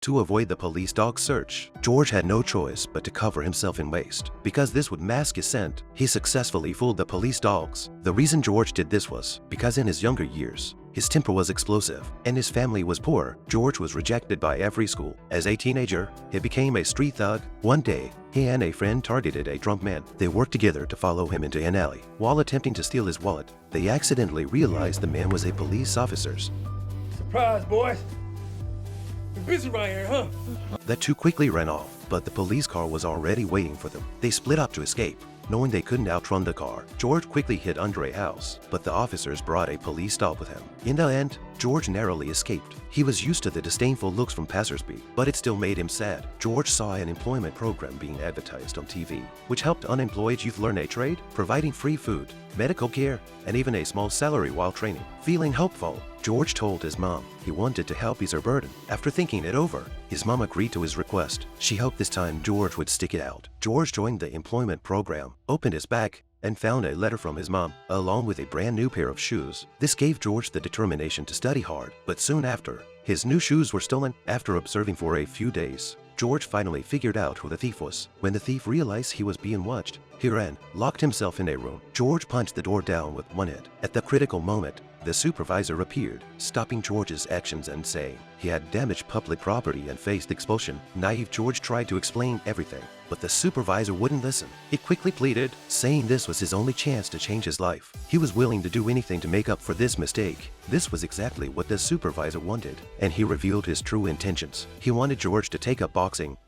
To avoid the police dog search, George had no choice but to cover himself in waste. Because this would mask his scent, he successfully fooled the police dogs. The reason George did this was because in his younger years, his temper was explosive, and his family was poor. George was rejected by every school. As a teenager, he became a street thug. One day, he and a friend targeted a drunk man. They worked together to follow him into an alley. While attempting to steal his wallet, they accidentally realized the man was a police officer. Surprise, boys. You're busy right here, huh? The two quickly ran off, but the police car was already waiting for them. They split up to escape. Knowing they couldn't outrun the car, George quickly hid under a house, but the officers brought a police stop with him. In the end, George narrowly escaped. He was used to the disdainful looks from passersby, but it still made him sad. George saw an employment program being advertised on TV, which helped unemployed youth learn a trade, providing free food, medical care, and even a small salary while training. Feeling hopeful, George told his mom he wanted to help ease her burden. After thinking it over, his mom agreed to his request. She hoped this time George would stick it out. George joined the employment program, opened his bag, and found a letter from his mom, along with a brand new pair of shoes. This gave George the determination to study hard, but soon after, his new shoes were stolen. After observing for a few days, George finally figured out who the thief was. When the thief realized he was being watched, he ran, locked himself in a room. George punched the door down with one hit. At the critical moment, the supervisor appeared, stopping George's actions and saying he had damaged public property and faced expulsion. Naive George tried to explain everything, but the supervisor wouldn't listen. He quickly pleaded, saying this was his only chance to change his life. He was willing to do anything to make up for this mistake. This was exactly what the supervisor wanted, and he revealed his true intentions. He wanted George to take up boxing,